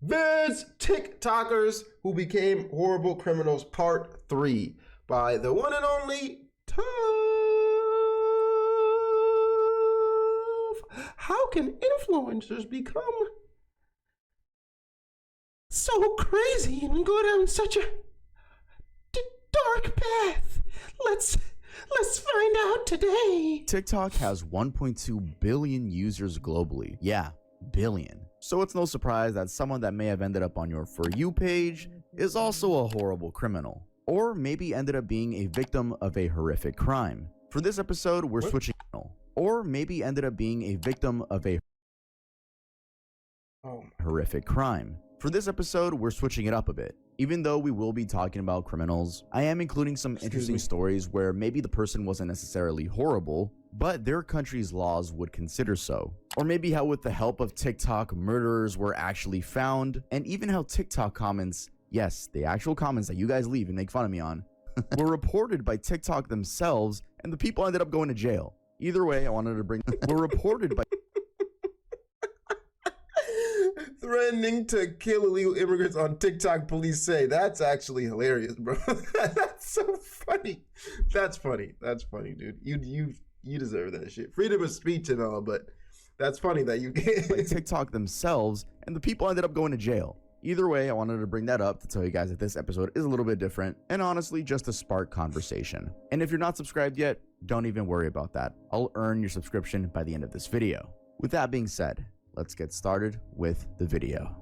Viz TikTokers Who Became Horrible Criminals Part 3 by the one and only Tove. How can influencers become so crazy and go down such a dark path? Let's find out today. TikTok has 1.2 billion users globally. Yeah, billion. So it's no surprise that someone that may have ended up on your For You page is also a horrible criminal, or maybe ended up being a victim of a horrific crime. For this episode, we're switching, or maybe ended up being a victim of a horrific crime. For this episode, we're switching it up a bit. Even though we will be talking about criminals, I am including some interesting stories where maybe the person wasn't necessarily horrible, but their country's laws would consider so. Or maybe how with the help of TikTok, murderers were actually found, and even how TikTok comments, yes, the actual comments that you guys leave and make fun of me on, were reported by TikTok themselves, and the people ended up going to jail. Either way, I wanted to bring were reported by threatening to kill illegal immigrants on TikTok, police say. That's actually hilarious, bro. That's so funny. That's funny, dude. You deserve that shit. Freedom of speech and all, but that's funny that you get by TikTok themselves, and the people ended up going to jail. Either way, I wanted to bring that up to tell you guys that this episode is a little bit different, and honestly, just to spark conversation. And if you're not subscribed yet, don't even worry about that. I'll earn your subscription by the end of this video. With that being said, let's get started with the video.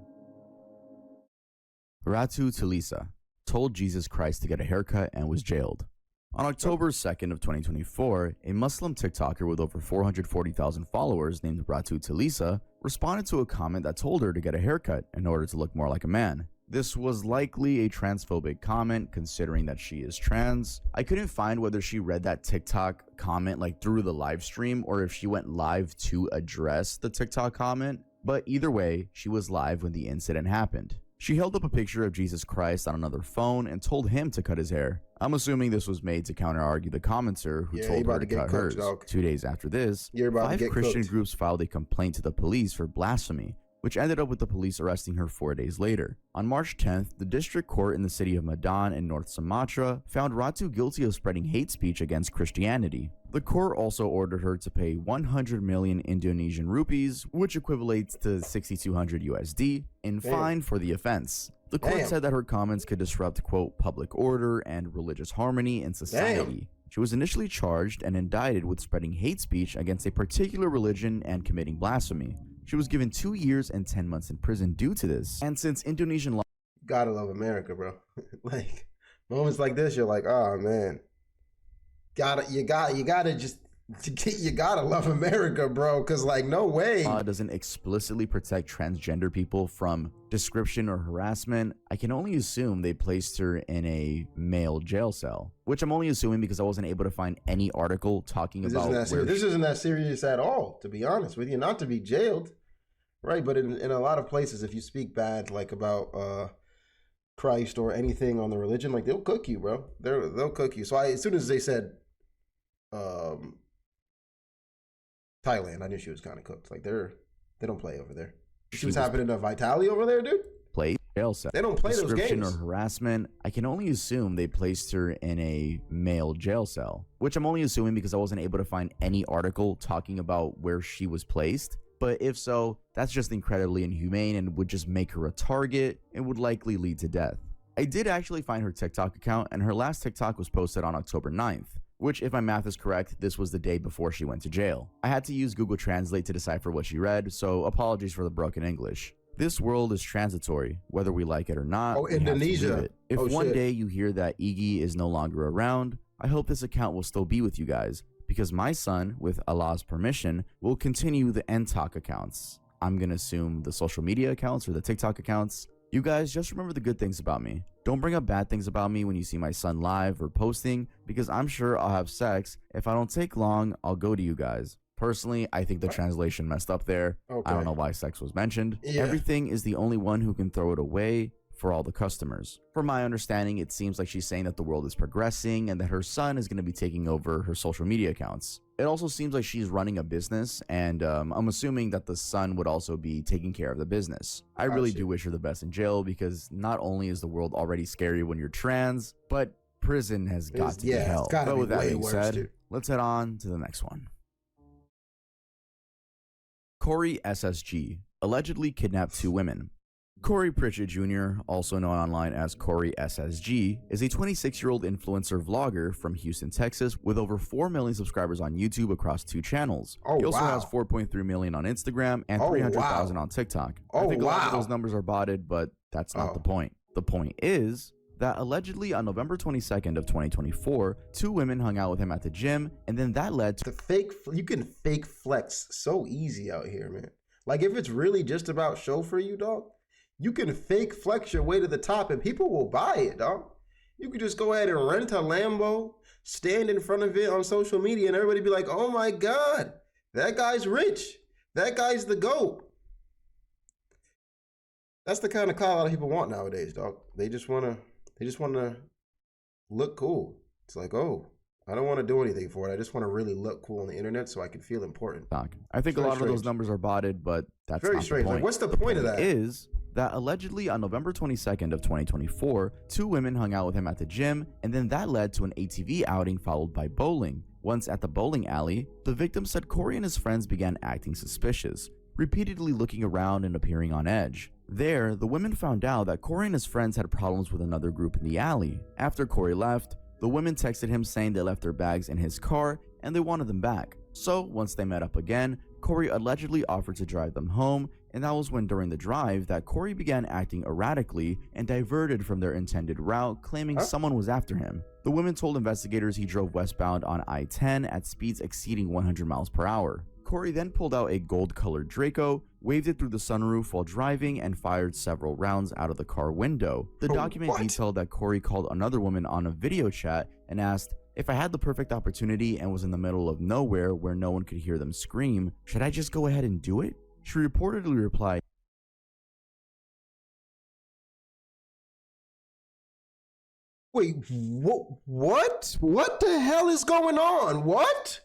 Ratu Tisa told Jesus Christ to get a haircut and was jailed. On October 2nd of 2024, a Muslim TikToker with over 440,000 followers named Ratu Tisa responded to a comment that told her to get a haircut in order to look more like a man. This was likely a transphobic comment considering that she is trans. I couldn't find whether she read that TikTok comment like through the live stream or if she went live to address the TikTok comment, but either way, she was live when the incident happened. She held up a picture of Jesus Christ on another phone and told him to cut his hair. I'm assuming this was made to counter-argue the commenter who told her to cut hers. 2 days after this, 5 Christian groups filed a complaint to the police for blasphemy, which ended up with the police arresting her 4 days later. On March 10th, the district court in the city of Medan in North Sumatra found Ratu guilty of spreading hate speech against Christianity. The court also ordered her to pay 100 million Indonesian rupees, which equates to 6,200 USD, in fine for the offense. The court said that her comments could disrupt, quote, public order and religious harmony in society. She was initially charged and indicted with spreading hate speech against a particular religion and committing blasphemy. She was given 2 years and 10 months in prison due to this. And since Indonesian law... Gotta love America, bro. Like, moments like this, you're like, oh, man. You gotta love America, bro, because, like, no way. Doesn't explicitly protect transgender people from description or harassment. I can only assume they placed her in a male jail cell, which I'm only assuming because I wasn't able to find any article talking about where... This isn't that serious at all, to be honest with you. Not to be jailed. Right, but in a lot of places, if you speak bad, like about Christ or anything on the religion, like they'll cook you, bro. They'll cook you. So as soon as they said Thailand, I knew she was kind of cooked. Like they don't play over there. She was happening to Vitaly over there, dude. Play jail cell. They don't play those games. Description or harassment. I can only assume they placed her in a male jail cell, which I'm only assuming because I wasn't able to find any article talking about where she was placed. But if so, that's just incredibly inhumane and would just make her a target and would likely lead to death. I did actually find her TikTok account, and her last TikTok was posted on October 9th, which, if my math is correct, this was the day before she went to jail. I had to use Google Translate to decipher what she read, so apologies for the broken English. This world is transitory, whether we like it or not. Oh, Indonesia. If one day you hear that Iggy is no longer around, I hope this account will still be with you guys, because my son, with Allah's permission, will continue the NTalk accounts. I'm gonna assume the social media accounts or the TikTok accounts. You guys just remember the good things about me. Don't bring up bad things about me when you see my son live or posting, because I'm sure I'll have sex. If I don't take long, I'll go to you guys. Personally, I think the translation messed up there. I don't know why sex was mentioned. Everything is the only one who can throw it away. for all the customers. From my understanding, it seems like she's saying that the world is progressing and that her son is going to be taking over her social media accounts. It also seems like she's running a business, and I'm assuming that the son would also be taking care of the business. I really do wish her the best in jail, because not only is the world already scary when you're trans, but prison has got to be hell. But with that being said, let's head on to the next one. Cory SSG allegedly kidnapped 2 women. Cory Pritchett Jr., also known online as Cory SSG, is a 26-year-old influencer vlogger from Houston, Texas, with over 4 million subscribers on YouTube across 2 channels. He also has 4.3 million on Instagram and 300,000 on TikTok. I think a lot of those numbers are botted, but that's not the point. The point is that allegedly on November 22nd of 2024, 2 women hung out with him at the gym, and then that led to you can fake flex so easy out here, man. Like, if it's really just about show for you, dog, you can fake flex your way to the top and people will buy it, dog. You could just go ahead and rent a Lambo, stand in front of it on social media, and everybody be like, oh my God, that guy's rich. That guy's the GOAT. That's the kind of clout a lot of people want nowadays, dog. They just want to look cool. It's like, oh, I don't want to do anything for it. I just want to really look cool on the internet so I can feel important. I think a lot of those numbers are botted, but that's very not strange. the point. Like, what's the point of that? Is that allegedly on November 22nd of 2024, 2 women hung out with him at the gym, and then that led to an ATV outing followed by bowling. Once at the bowling alley, the victim said Cory and his friends began acting suspicious, repeatedly looking around and appearing on edge. There, the women found out that Cory and his friends had problems with another group in the alley. After Cory left, the women texted him saying they left their bags in his car and they wanted them back. So once they met up again, Cory allegedly offered to drive them home, and that was when during the drive that Cory began acting erratically and diverted from their intended route, claiming someone was after him. The women told investigators he drove westbound on I-10 at speeds exceeding 100 miles per hour. Cory then pulled out a gold-colored Draco, waved it through the sunroof while driving, and fired several rounds out of the car window. The document detailed that Cory called another woman on a video chat and asked, "If I had the perfect opportunity and was in the middle of nowhere where no one could hear them scream, should I just go ahead and do it?" She reportedly replied, Wait, what? What the hell is going on? What?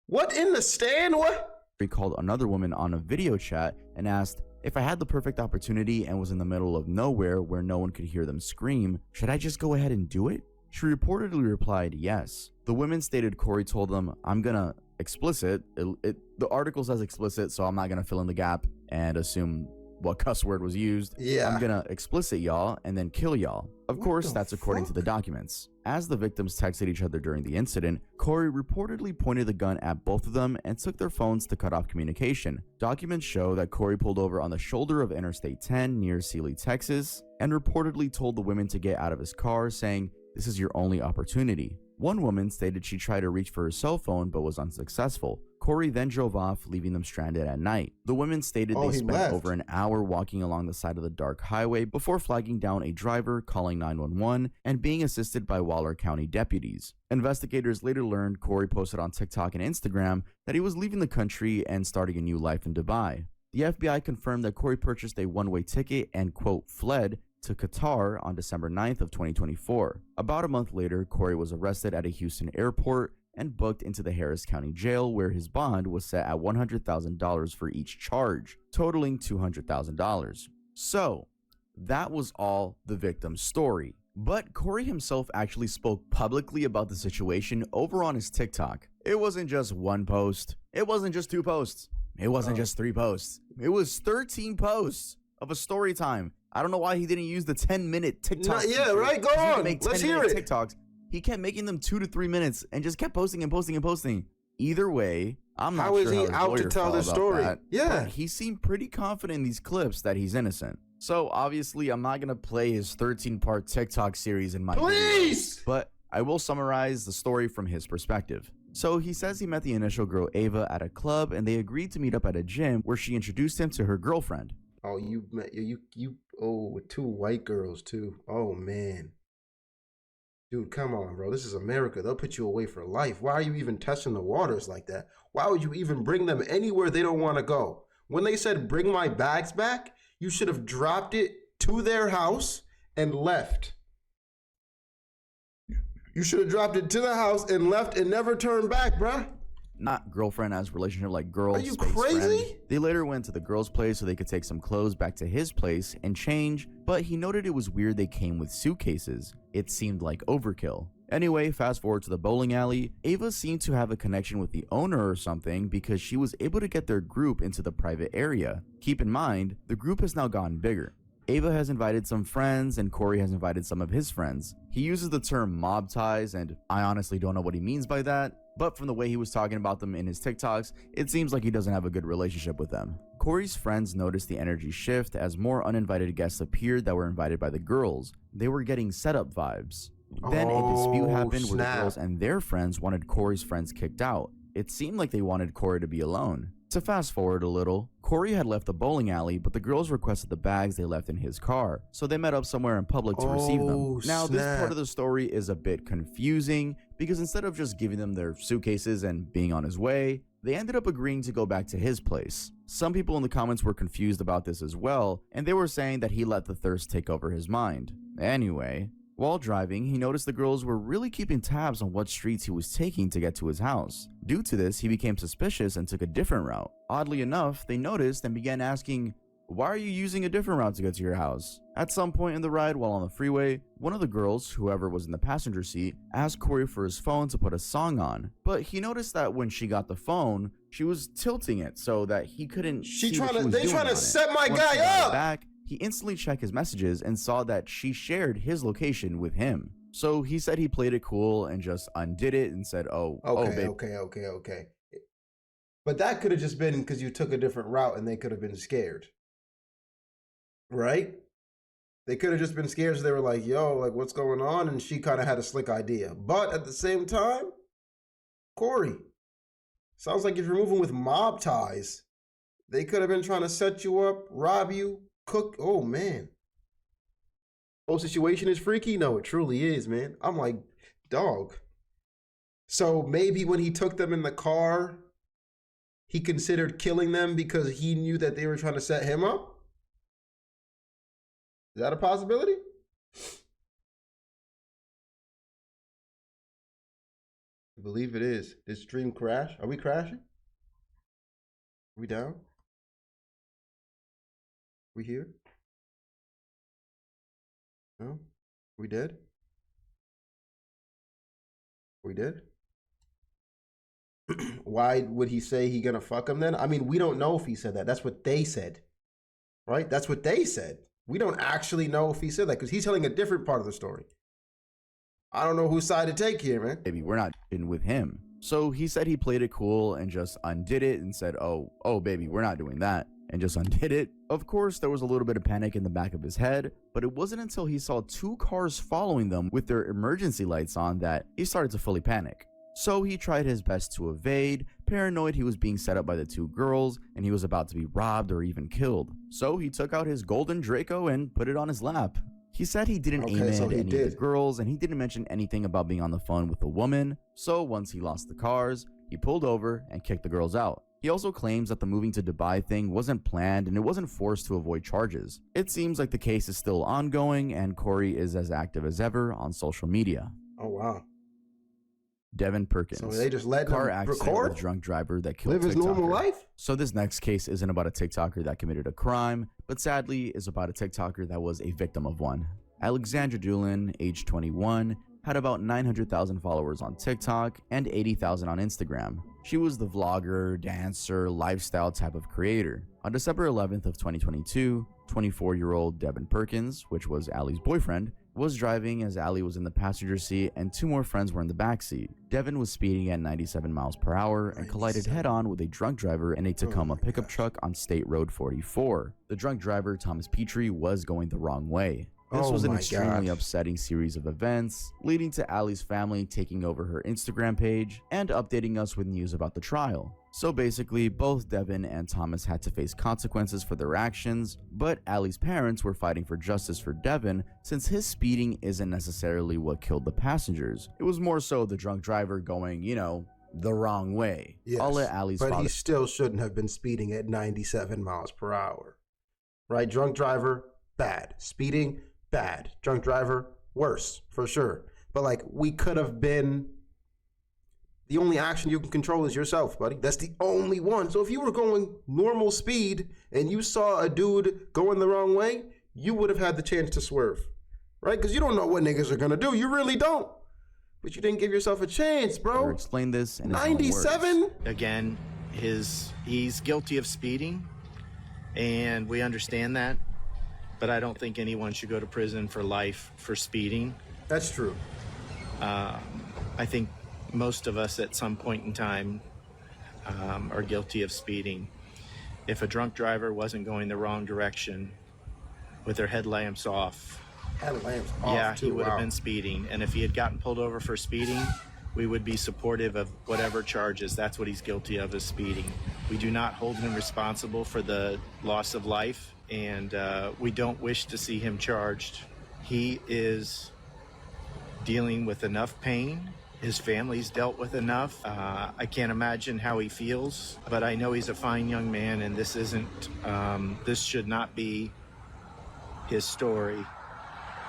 What in the stand? What? He called another woman on a video chat and asked, "If I had the perfect opportunity and was in the middle of nowhere where no one could hear them scream, should I just go ahead and do it?" She reportedly replied, yes. The women stated Cory told them, "I'm gonna explicit." The article says explicit, so I'm not gonna fill in the gap and assume what cuss word was used. Yeah. "I'm gonna explicit y'all and then kill y'all." Of course, that's according to the documents. As the victims texted each other during the incident, Cory reportedly pointed the gun at both of them and took their phones to cut off communication. Documents show that Cory pulled over on the shoulder of Interstate 10 near Sealy, Texas, and reportedly told the women to get out of his car, saying, "This is your only opportunity." One woman stated she tried to reach for her cell phone but was unsuccessful. Cory then drove off, leaving them stranded at night. The women stated they spent over an hour walking along the side of the dark highway before flagging down a driver, calling 911, and being assisted by Waller County deputies. Investigators later learned Cory posted on TikTok and Instagram that he was leaving the country and starting a new life in Dubai. The FBI confirmed that Cory purchased a one-way ticket and, quote, fled to Qatar on December 9th of 2024. About a month later, Cory was arrested at a Houston airport and booked into the Harris County Jail, where his bond was set at $100,000 for each charge, totaling $200,000. So, that was all the victim's story. But Cory himself actually spoke publicly about the situation over on his TikTok. It wasn't just one post. It wasn't just 2 posts. It wasn't just 3 posts. It was 13 posts of a story time. I don't know why he didn't use the 10-minute TikTok. Yeah, right. Go on. Let's hear it. TikToks. He kept making them 2 to 3 minutes and just kept posting and posting and posting. Either way, I'm not sure how he out to tell the story. Yeah, he seemed pretty confident in these clips that he's innocent. So obviously, I'm not gonna play his 13-part TikTok series in my video, but I will summarize the story from his perspective. So he says he met the initial girl Ava at a club, and they agreed to meet up at a gym where she introduced him to her girlfriend. Oh, you with 2 white girls too. Oh man. Dude, come on, bro. This is America. They'll put you away for life. Why are you even testing the waters like that? Why would you even bring them anywhere they don't want to go? When they said, "Bring my bags back," you should have dropped it to their house and left. You should have dropped it to the house and left and never turned back, bruh. Not girlfriend as relationship, like girl. Are you space crazy? Friend. They later went to the girl's place so they could take some clothes back to his place and change, but he noted it was weird they came with suitcases. It seemed like overkill. Anyway, fast forward to the bowling alley. Ava seemed to have a connection with the owner or something because she was able to get their group into the private area. Keep in mind, the group has now gotten bigger. Ava has invited some friends and Cory has invited some of his friends. He uses the term mob ties, and I honestly don't know what he means by that, but from the way he was talking about them in his TikToks, it seems like he doesn't have a good relationship with them. Cory's friends noticed the energy shift as more uninvited guests appeared that were invited by the girls. They were getting setup vibes. Then a dispute happened where the girls and their friends wanted Cory's friends kicked out. It seemed like they wanted Cory to be alone. To fast forward a little, Cory had left the bowling alley, but the girls requested the bags they left in his car, so they met up somewhere in public to receive them. Now, this part of the story is a bit confusing, because instead of just giving them their suitcases and being on his way, they ended up agreeing to go back to his place. Some people in the comments were confused about this as well, and they were saying that he let the thirst take over his mind. Anyway, while driving, he noticed the girls were really keeping tabs on what streets he was taking to get to his house. Due to this, he became suspicious and took a different route. Oddly enough, they noticed and began asking, "Why are you using a different route to get to your house?" At some point in the ride while on the freeway, one of the girls, whoever was in the passenger seat, asked Cory for his phone to put a song on. But he noticed that when she got the phone, she was tilting it so that he couldn't see what she was doing. They trying to set my Once guy he got up! Back, he instantly checked his messages and saw that she shared his location with him. So he said he played it cool and just undid it and said, Okay. But that could have just been because you took a different route and they could have been scared. Right? They could have just been scared, so they were like, yo, like, what's going on? And she kind of had a slick idea. But at the same time, Cory, sounds like if you're moving with mob ties, they could have been trying to set you up, rob you, cook. Oh, man. Whole situation is freaky? No, it truly is, man. I'm like, dog. So maybe when he took them in the car, he considered killing them because he knew that they were trying to set him up? Is that a possibility? I believe it is. Did stream crash? Are we crashing? Are we down? We here? No? We dead? We dead? Why would he say he gonna fuck him then? I mean, we don't know if he said that. That's what they said. Right? That's what they said. We don't actually know if he said that because he's telling a different part of the story. I don't know whose side to take here, man. Maybe we're not in with him. So he said he played it cool and just undid it and said, oh baby, we're not doing that, and just undid it. Of course, there was a little bit of panic in the back of his head, but it wasn't until he saw two cars following them with their emergency lights on that he started to fully panic. So he tried his best to evade, paranoid he was being set up by the two girls and he was about to be robbed or even killed. So he took out his golden Draco and put it on his lap. He said he didn't aim at any of the girls and he didn't mention anything about being on the phone with a woman. So once he lost the cars, he pulled over and kicked the girls out. He also claims that the moving to Dubai thing wasn't planned and it wasn't forced to avoid charges. It seems like the case is still ongoing and Cory is as active as ever on social media. Oh, wow. Devon Perkins. So they just let car him accident record? with drunk driver that killed Live his normal life? So this next case isn't about a TikToker that committed a crime, but sadly is about a TikToker that was a victim of one. Alexandra Doolin, age 21, had about 900,000 followers on TikTok and 80,000 on Instagram. She was the vlogger, dancer, lifestyle type of creator. On December 11th of 2022, 24-year-old Devon Perkins, which was Allie's boyfriend, was driving as Allie was in the passenger seat and two more friends were in the back seat. Devon was speeding at 97 miles per hour and collided head-on with a drunk driver in a Tacoma pickup truck on State Road 44. The drunk driver, Thomas Petrie, was going the wrong way. This was an extremely upsetting series of events, leading to Allie's family taking over her Instagram page and updating us with news about the trial. So basically, both Devon and Thomas had to face consequences for their actions, but Allie's parents were fighting for justice for Devon since his speeding isn't necessarily what killed the passengers. It was more so the drunk driver going, you know, the wrong way. Yes, I'll let Allie's but father— he still shouldn't have been speeding at 97 miles per hour. Right? Drunk driver, bad. Speeding, bad. Drunk driver, worse, for sure. But like, we could have been, the only action you can control is yourself, buddy. That's the only one. So if you were going normal speed and you saw a dude going the wrong way, you would have had the chance to swerve, right? Because you don't know what niggas are gonna do. You really don't. But you didn't give yourself a chance, bro. Explain this in 97? Again, he's guilty of speeding, and we understand that. But I don't think anyone should go to prison for life for speeding. That's true. I think most of us at some point in time are guilty of speeding. If a drunk driver wasn't going the wrong direction with their headlamps off, yeah, he would have been speeding. And if he had gotten pulled over for speeding, we would be supportive of whatever charges. That's what he's guilty of, is speeding. We do not hold him responsible for the loss of life, and we don't wish to see him charged. He is dealing with enough pain. His family's dealt with enough. I can't imagine how he feels, but I know he's a fine young man, and this should not be his story,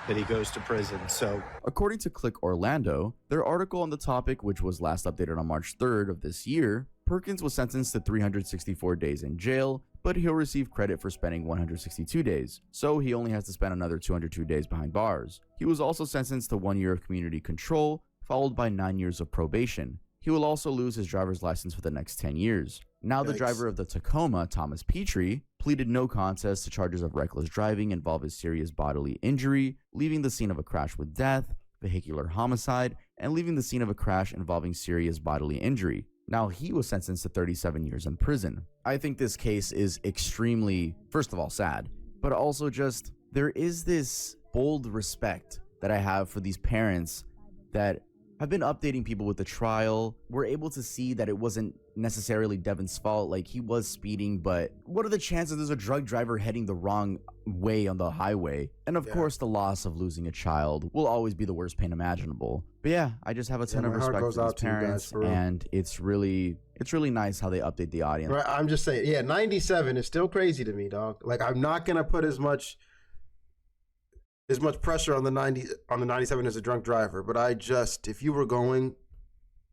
that he goes to prison. So, according to Click Orlando, their article on the topic, which was last updated on March 3rd of this year, Perkins was sentenced to 364 days in jail, but he'll receive credit for spending 162 days, so he only has to spend another 202 days behind bars. He was also sentenced to 1 year of community control, followed by 9 years of probation. He will also lose his driver's license for the next 10 years. Now, the driver of the Tacoma, Thomas Petrie, pleaded no contest to charges of reckless driving involving serious bodily injury, leaving the scene of a crash with death, vehicular homicide, and leaving the scene of a crash involving serious bodily injury. Now, he was sentenced to 37 years in prison. I think this case is extremely, first of all, sad, but also just, there is this bold respect that I have for these parents that have been updating people with the trial. We're able to see that it wasn't necessarily Devon's fault. Like, he was speeding, but what are the chances there's a drug driver heading the wrong way on the highway? And of course, the loss of losing a child will always be the worst pain imaginable. But yeah, I just have a ton of respect for these parents, and it's really nice how they update the audience. Right, I'm just saying, yeah, 97 is still crazy to me, dog. Like, I'm not gonna put as much pressure on the 97 as a drunk driver, but I just, if you were going,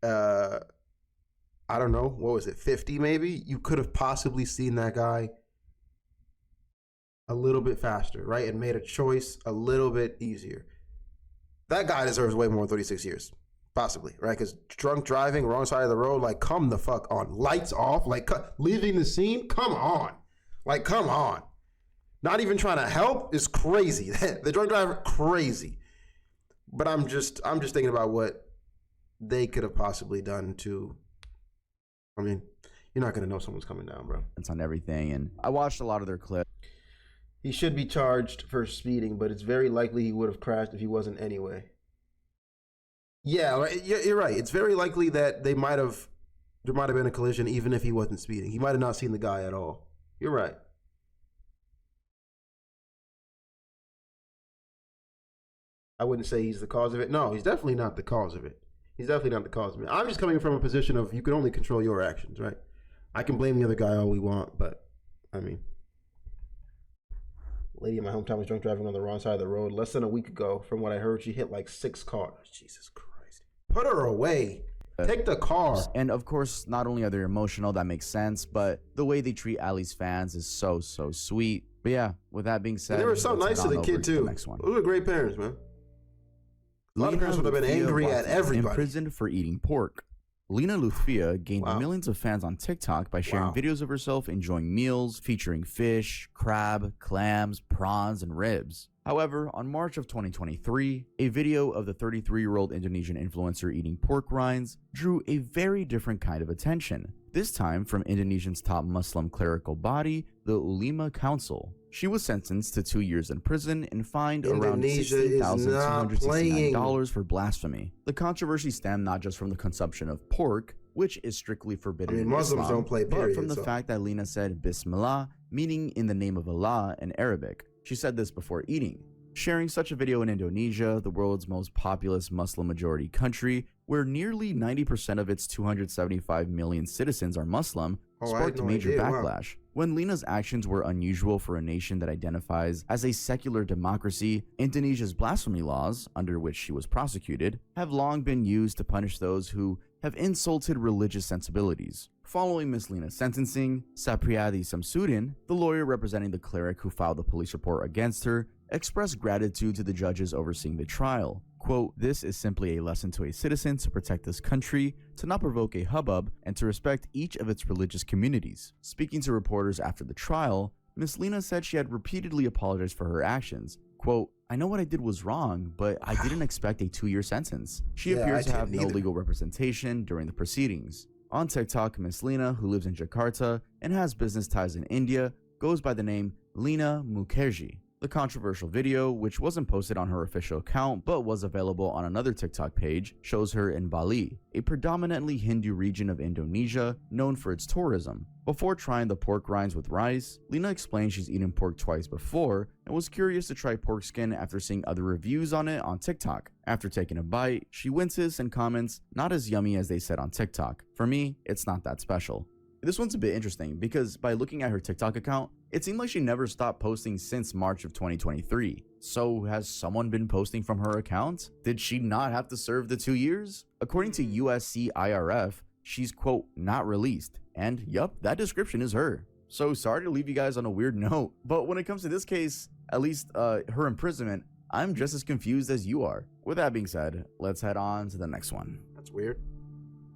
I don't know, what was it, 50 maybe? You could have possibly seen that guy a little bit faster, right? And made a choice a little bit easier. That guy deserves way more than 36 years, possibly, right? Because drunk driving, wrong side of the road, like, come the fuck on. Lights off, like, leaving the scene, come on. Like, come on. Not even trying to help is crazy. The drunk driver, crazy. But I'm just thinking about what they could have possibly done to, I mean, you're not going to know someone's coming down, bro. It's on everything, and I watched a lot of their clips. He should be charged for speeding, but it's very likely he would have crashed if he wasn't anyway. Yeah, you're right. It's very likely that there might have been a collision even if he wasn't speeding. He might have not seen the guy at all. You're right. I wouldn't say he's the cause of it. No, he's definitely not the cause of it. He's definitely not the cause of it. I'm just coming from a position of you can only control your actions, right? I can blame the other guy all we want, but, I mean, lady in my hometown was drunk driving on the wrong side of the road. Less than a week ago, from what I heard, she hit like 6 cars. Jesus Christ. Put her away. Take the car. And of course, not only are they emotional, that makes sense, but the way they treat Ali's fans is so sweet. But yeah, with that being said, and they were so nice to the kid too. Those are great parents, man. A lot of parents would have been angry at everybody. Imprisoned for eating pork. Lena Luthia gained millions of fans on TikTok by sharing videos of herself enjoying meals featuring fish, crab, clams, prawns, and ribs. However, on March of 2023, a video of the 33-year-old Indonesian influencer eating pork rinds drew a very different kind of attention, this time from Indonesia's top Muslim clerical body, the Ulema Council. She was sentenced to 2 years in prison and fined around $16,269 for blasphemy. The controversy stemmed not just from the consumption of pork, which is strictly forbidden in Muslims Islam, don't play, period, but from the fact that Lena said Bismillah, meaning in the name of Allah in Arabic. She said this before eating. Sharing such a video in Indonesia, the world's most populous Muslim-majority country, where nearly 90% of its 275 million citizens are Muslim, sparked major backlash. When Lena's actions were unusual for a nation that identifies as a secular democracy, Indonesia's blasphemy laws, under which she was prosecuted, have long been used to punish those who have insulted religious sensibilities. Following Miss Lena's sentencing, Sapriadi Samsudin, the lawyer representing the cleric who filed the police report against her, expressed gratitude to the judges overseeing the trial. Quote, "This is simply a lesson to a citizen to protect this country, to not provoke a hubbub, and to respect each of its religious communities." Speaking to reporters after the trial, Miss Lena said she had repeatedly apologized for her actions. Quote, "I know what I did was wrong, but I didn't expect a 2-year sentence." She appears to have no legal representation during the proceedings. On TikTok, Miss Lena, who lives in Jakarta and has business ties in India, goes by the name Lena Mukherjee. The controversial video, which wasn't posted on her official account but was available on another TikTok page, shows her in Bali, a predominantly Hindu region of Indonesia known for its tourism. Before trying the pork rinds with rice, Lena explained she's eaten pork twice before and was curious to try pork skin after seeing other reviews on it on TikTok. After taking a bite, she winces and comments, "Not as yummy as they said on TikTok. For me, it's not that special." This one's a bit interesting because by looking at her TikTok account, it seemed like she never stopped posting since March of 2023. So has someone been posting from her account? Did she not have to serve the 2 years? According to USCIRF, she's quote, "not released." And yup, that description is her. So sorry to leave you guys on a weird note, but when it comes to this case, at least her imprisonment, I'm just as confused as you are. With that being said, let's head on to the next one. That's weird.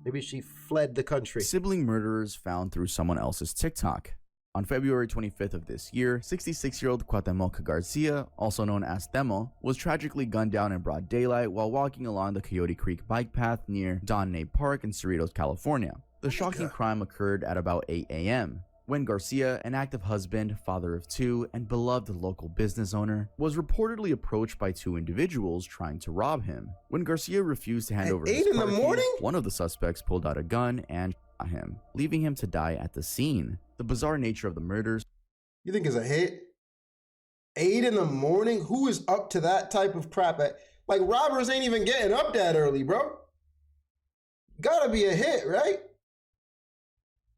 Maybe she fled the country. Sibling murderers found through someone else's TikTok. On February 25th of this year, 66-year-old Cuauhtemoc Garcia, also known as Temo, was tragically gunned down in broad daylight while walking along the Coyote Creek bike path near Don Ney Park in Cerritos, California. The shocking crime occurred at about 8 a.m. when Garcia, an active husband, father of 2, and beloved local business owner, was reportedly approached by 2 individuals trying to rob him. When Garcia refused to hand over his car keys, one of the suspects pulled out a gun and shot him, leaving him to die at the scene. The bizarre nature of the murders. You think it's a hit? 8 in the morning? Who is up to that type of crap? Like, robbers ain't even getting up that early, bro. Gotta be a hit, right?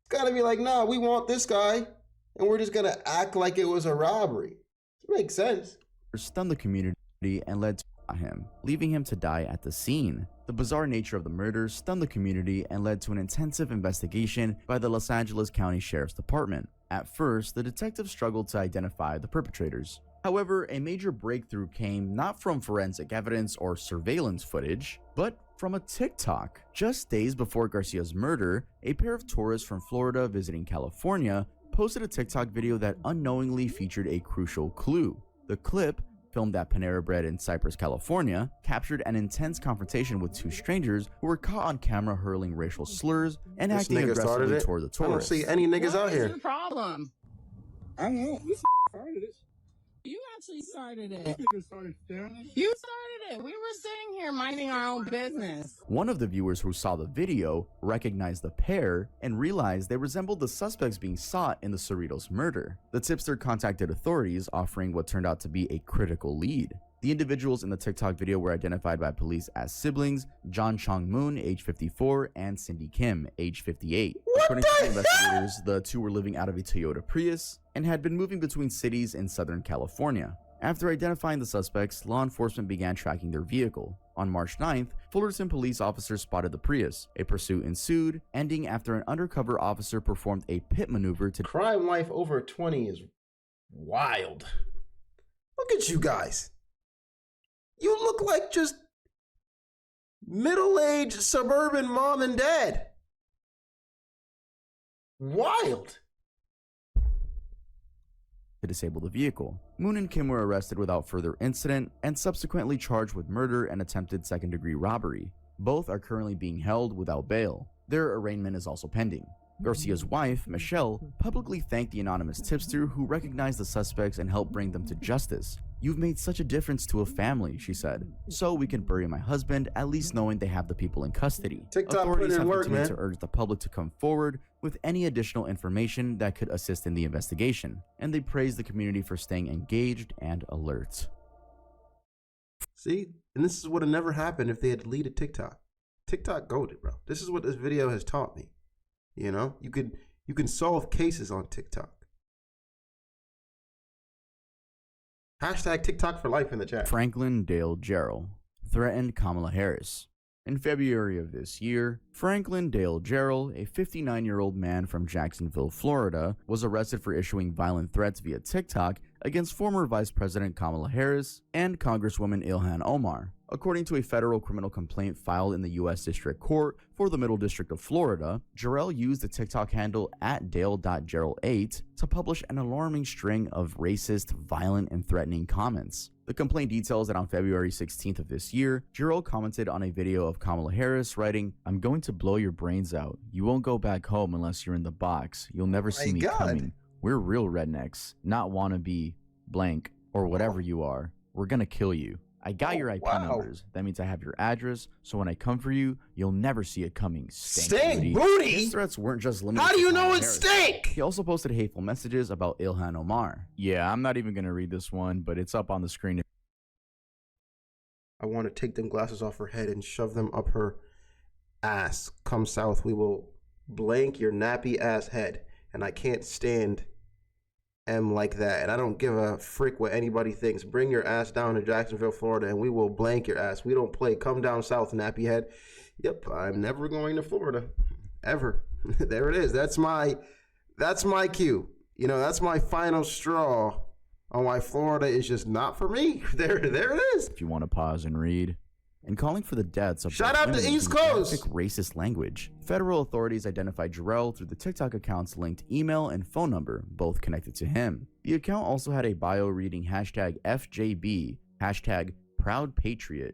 Gotta be like, nah, we want this guy, and we're just gonna act like it was a robbery. It makes sense. Stunned the community and led to him, leaving him to die at the scene. The bizarre nature of the murders stunned the community and led to an intensive investigation by the Los Angeles County Sheriff's Department. At first, the detectives struggled to identify the perpetrators. However, a major breakthrough came not from forensic evidence or surveillance footage, but from a TikTok. Just days before Garcia's murder, a pair of tourists from Florida visiting California posted a TikTok video that unknowingly featured a crucial clue. The clip, filmed at Panera Bread in Cypress, California, captured an intense confrontation with 2 strangers who were caught on camera hurling racial slurs and acting aggressively toward the tourists. I don't see any niggas out here. What's your problem? I don't know. You started it. You actually started it. You started staring. You started it. We were sitting here minding our own business. One of the viewers who saw the video recognized the pair and realized they resembled the suspects being sought in the Cerritos murder. The tipster contacted authorities, offering what turned out to be a critical lead. The individuals in the TikTok video were identified by police as siblings John Chong Moon, age 54, and Cindy Kim, age 58. According to the investigators, the 2 were living out of a Toyota Prius and had been moving between cities in Southern California. After identifying the suspects, law enforcement began tracking their vehicle. On March 9th, Fullerton police officers spotted the Prius. A pursuit ensued, ending after an undercover officer performed a pit maneuver to... Crime life over 20 is wild. Look at you guys. You look like just middle-aged suburban mom and dad. Wild. to disable the vehicle. Moon and Kim were arrested without further incident and subsequently charged with murder and attempted second-degree robbery. Both are currently being held without bail. Their arraignment is also pending. Garcia's wife, Michelle, publicly thanked the anonymous tipster who recognized the suspects and helped bring them to justice. "You've made such a difference to a family," she said. "So we can bury my husband, at least knowing they have the people in custody." TikTok Authorities put in have work, continued man. to urge the public to come forward with any additional information that could assist in the investigation, and they praise the community for staying engaged and alert. See, and this is what would never happen if they had deleted TikTok. TikTok goated, bro. This is what this video has taught me. You know, you could You can solve cases on TikTok. Hashtag TikTok for life in the chat. Franklin Dale Jarrell threatened Kamala Harris. In February of this year, Franklin Dale Jarrell, a 59-year-old man from Jacksonville, Florida, was arrested for issuing violent threats via TikTok against former Vice President Kamala Harris and Congresswoman Ilhan Omar. According to a federal criminal complaint filed in the U.S. District Court for the Middle District of Florida, Jarrell used the TikTok handle @Dale.Jarrell8 to publish an alarming string of racist, violent, and threatening comments. The complaint details that on February 16th of this year, Jarrell commented on a video of Kamala Harris writing, "I'm going to blow your brains out. You won't go back home unless you're in the box. You'll never see me coming. We're real rednecks, not wannabe blank or whatever you are. We're gonna kill you. I got your IP numbers. That means I have your address, so when I come for you, you'll never see it coming. Stank booty! His threats weren't just limited How do you know Kamala it's Harris. stank? He also posted hateful messages about Ilhan Omar. Yeah, I'm not even going to read this one, but it's up on the screen. I want to take them glasses off her head and shove them up her ass. Come south, we will blank your nappy ass head. And I can't stand M like that. And I don't give a frick what anybody thinks. Bring your ass down to Jacksonville, Florida, and we will blank your ass. We don't play. Come down south, nappy head. Yep, I'm never going to Florida. Ever. There it is. That's my cue. You know, that's my final straw on why Florida is just not for me. There it is. If you want to pause and read. And calling for the deaths of Shout out to women East using Coast. graphic racist language. Federal authorities identified Jarrell through the TikTok account's linked email and phone number, both connected to him. The account also had a bio reading #FJB, #ProudPatriot,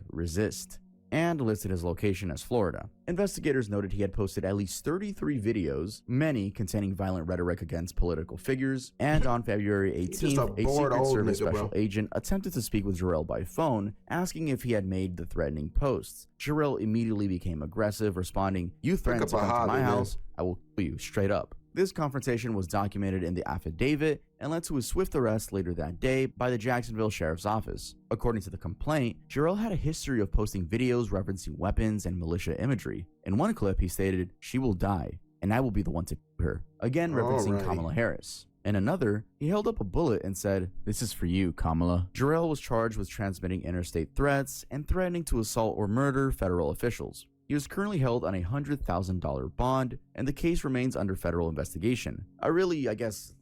#Resist, and listed his location as Florida. Investigators noted he had posted at least 33 videos, many containing violent rhetoric against political figures, and on February 18th, a Secret Service special agent attempted to speak with Jarrell by phone, asking if he had made the threatening posts. Jarrell immediately became aggressive, responding, "You threatened to come to my house, I will kill you straight up." This confrontation was documented in the affidavit and led to his swift arrest later that day by the Jacksonville Sheriff's Office. According to the complaint, Jarrell had a history of posting videos referencing weapons and militia imagery. In one clip, he stated, "She will die, and I will be the one to kill her," again referencing Kamala Harris. In another, he held up a bullet and said, "This is for you, Kamala." Jarrell was charged with transmitting interstate threats and threatening to assault or murder federal officials. He is currently held on a $100,000 bond, and the case remains under federal investigation. I really,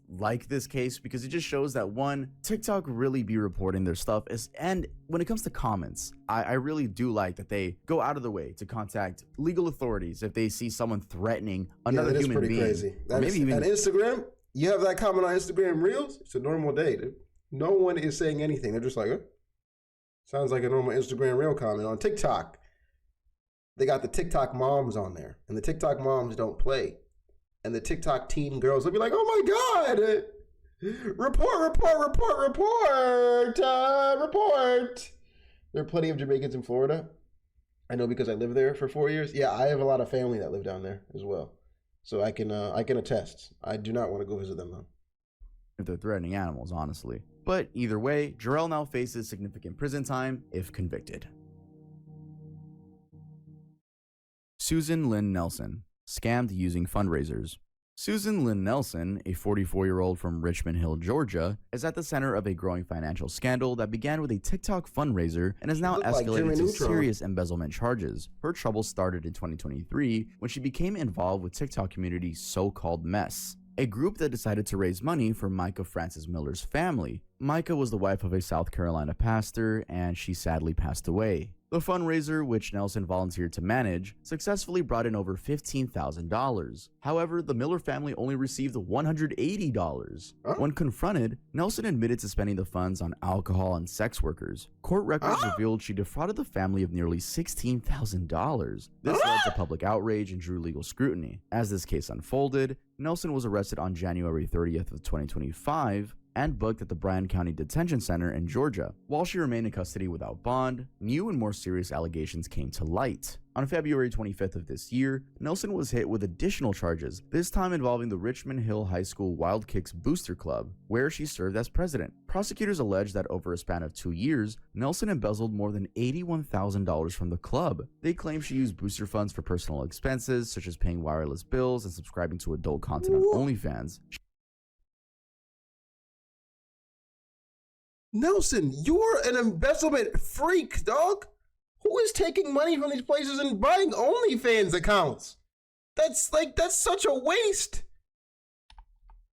like this case because it just shows that, one, TikTok really be reporting their stuff, and when it comes to comments, I really do like that they go out of the way to contact legal authorities if they see someone threatening another human being. Crazy. And Instagram, you have that comment on Instagram Reels, it's a normal day, dude. No one is saying anything. They're just like, sounds like a normal Instagram Reel comment. On TikTok, they got the TikTok moms on there, and the TikTok moms don't play. And the TikTok teen girls will be like, "Oh my God, report. There are plenty of Jamaicans in Florida. I know because I lived there for 4 years. Yeah, I have a lot of family that live down there as well. So I can attest. I do not want to go visit them though. If they're threatening animals, honestly. But either way, Jarrell now faces significant prison time if convicted. Susan Lynn Nelson, scammed using fundraisers. Susan Lynn Nelson, a 44-year-old from Richmond Hill, Georgia, is at the center of a growing financial scandal that began with a TikTok fundraiser and has now escalated to serious embezzlement charges. Her trouble started in 2023 when she became involved with TikTok community's so-called mess, a group that decided to raise money for Micah Francis Miller's family. Micah was the wife of a South Carolina pastor, and she sadly passed away. The fundraiser, which Nelson volunteered to manage, successfully brought in over $15,000. However, the Miller family only received $180. When confronted, Nelson admitted to spending the funds on alcohol and sex workers. Court records revealed she defrauded the family of nearly $16,000. This led to public outrage and drew legal scrutiny. As this case unfolded, Nelson was arrested on January 30th of 2025, and booked at the Bryan County Detention Center in Georgia. While she remained in custody without bond, new and more serious allegations came to light. On February 25th of this year, Nelson was hit with additional charges, this time involving the Richmond Hill High School Wild Kicks Booster Club, where she served as president. Prosecutors allege that over a span of 2 years, Nelson embezzled more than $81,000 from the club. They claim she used booster funds for personal expenses, such as paying wireless bills and subscribing to adult content on OnlyFans. Nelson, you're an embezzlement freak, dog. Who is taking money from these places and buying OnlyFans accounts? That's such a waste.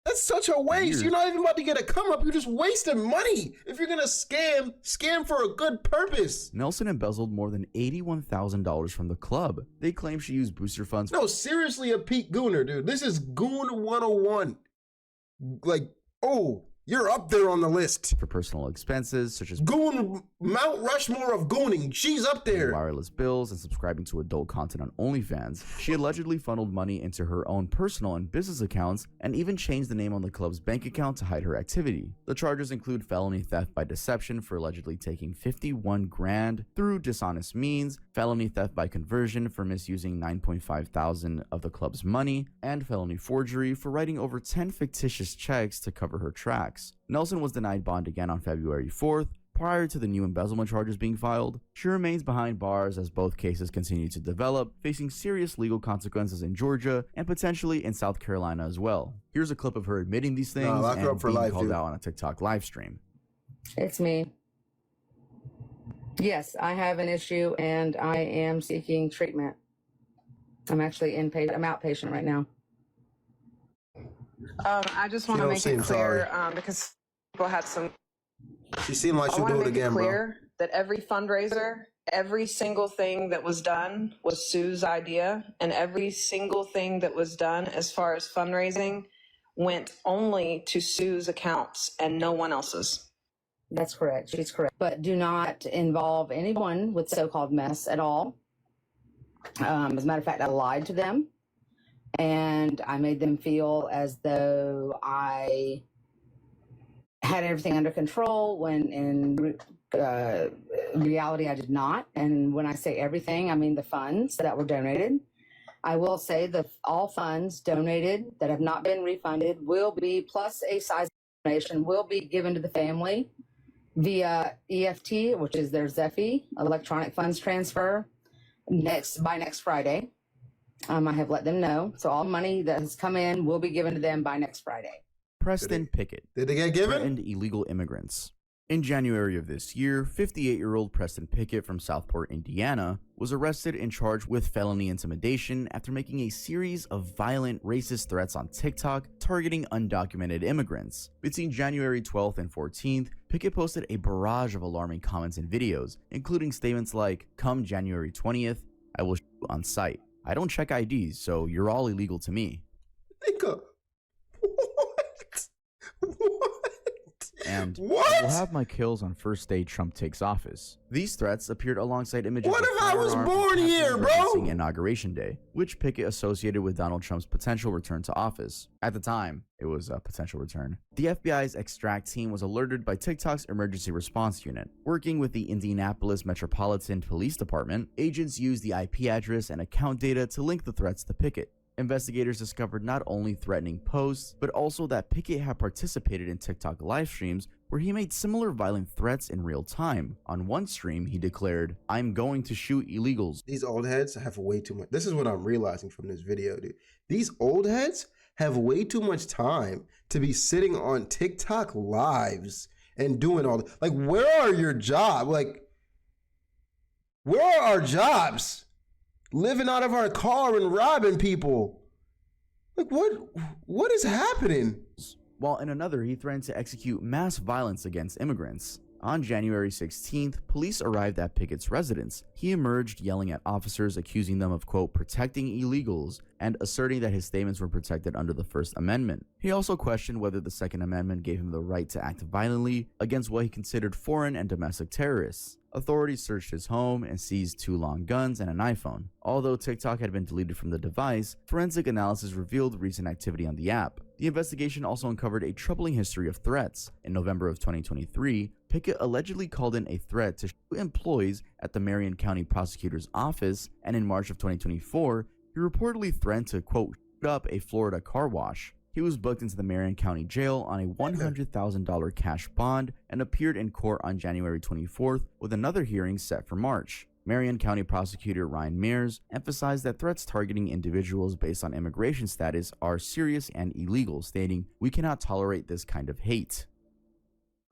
That's such a waste. You're not even about to get a come up. You're just wasting money. If you're gonna scam for a good purpose. Nelson embezzled more than $81,000 from the club. They claim she used booster funds. No, seriously, a peak gooner, dude. This is Goon 101. Like, oh, you're up there on the list. For personal expenses, such as Goon, Mount Rushmore of gooning. She's up there. Wireless bills and subscribing to adult content on OnlyFans. She allegedly funneled money into her own personal and business accounts and even changed the name on the club's bank account to hide her activity. The charges include felony theft by deception for allegedly taking $51 grand through dishonest means, felony theft by conversion for misusing $9.5 thousand of the club's money, and felony forgery for writing over 10 fictitious checks to cover her tracks. Nelson was denied bond again on February 4th, prior to the new embezzlement charges being filed. She remains behind bars as both cases continue to develop, facing serious legal consequences in Georgia and potentially in South Carolina as well. Here's a clip of her admitting these things lock her and up for being life, called dude. out on a TikTok live stream. It's me. Yes, I have an issue and I am seeking treatment. I'm actually I'm outpatient right now. I just want She to don't make seem it clear because people had some. She seemed like I she'll want do to it make again, it bro. clear that every fundraiser, every single thing that was done was Sue's idea, and every single thing that was done as far as fundraising went only to Sue's accounts and no one else's. That's correct. She's correct. But do not involve anyone with so-called mess at all. As a matter of fact, I lied to them and I made them feel as though I had everything under control when in reality I did not. And when I say everything, I mean the funds that were donated. I will say that all funds donated that have not been refunded will be, plus a size donation, will be given to the family via EFT, which is their Zephy, electronic funds transfer, by next Friday. I have let them know. So all money that has come in will be given to them by next Friday. Preston Piket Did they get given? threatened illegal immigrants. In January of this year, 58-year-old Preston Piket from Southport, Indiana, was arrested and charged with felony intimidation after making a series of violent racist threats on TikTok targeting undocumented immigrants. Between January 12th and 14th, Piket posted a barrage of alarming comments and videos, including statements like, "Come January 20th, I will shoot you on sight. I don't check IDs, so you're all illegal to me." Nigga. What? What? And What? "I will have my kills on first day Trump takes office." These threats appeared alongside images What of if I was firearms born and here, tattoos bro? referencing Inauguration Day, which Piket associated with Donald Trump's potential return to office. At the time, it was a potential return. The FBI's Extract team was alerted by TikTok's Emergency Response Unit. Working with the Indianapolis Metropolitan Police Department, agents used the IP address and account data to link the threats to Piket. Investigators discovered not only threatening posts, but also that Piket had participated in TikTok live streams where he made similar violent threats in real time. On one stream, he declared, "I'm going to shoot illegals." These old heads have way too much. This is what I'm realizing from this video, dude. These old heads have way too much time to be sitting on TikTok lives and doing all like, where are your jobs? Like, where are our jobs? Living out of our car and robbing people. Like, what is happening? While in another, he threatened to execute mass violence against immigrants. On January 16th, police arrived at Piket's residence. He emerged yelling at officers, accusing them of, quote, protecting illegals, and asserting that his statements were protected under the First Amendment. He also questioned whether the Second Amendment gave him the right to act violently against what he considered foreign and domestic terrorists. Authorities searched his home and seized 2 long guns and an iPhone. Although TikTok had been deleted from the device, forensic analysis revealed recent activity on the app. The investigation also uncovered a troubling history of threats. In November of 2023, Piket allegedly called in a threat to shoot employees at the Marion County Prosecutor's Office, and in March of 2024, he reportedly threatened to, quote, shoot up a Florida car wash. He was booked into the Marion County Jail on a $100,000 cash bond and appeared in court on January 24th, with another hearing set for March. Marion County Prosecutor Ryan Mears emphasized that threats targeting individuals based on immigration status are serious and illegal, stating, "We cannot tolerate this kind of hate."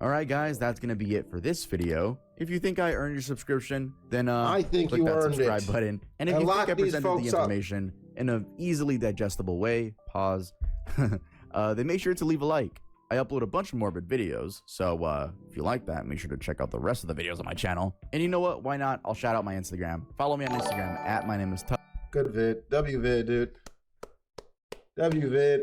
Alright guys, that's going to be it for this video. If you think I earned your subscription, then I think click you that earned subscribe it. button. And if And you think lock I these presented the folks up. information in an easily digestible way, pause, then make sure to leave a like. I upload a bunch of morbid videos, so if you like that, make sure to check out the rest of the videos on my channel. And you know what? Why not? I'll shout out my Instagram. Follow me on Instagram at my name is Tuck. Good vid. WVid, dude. WVid.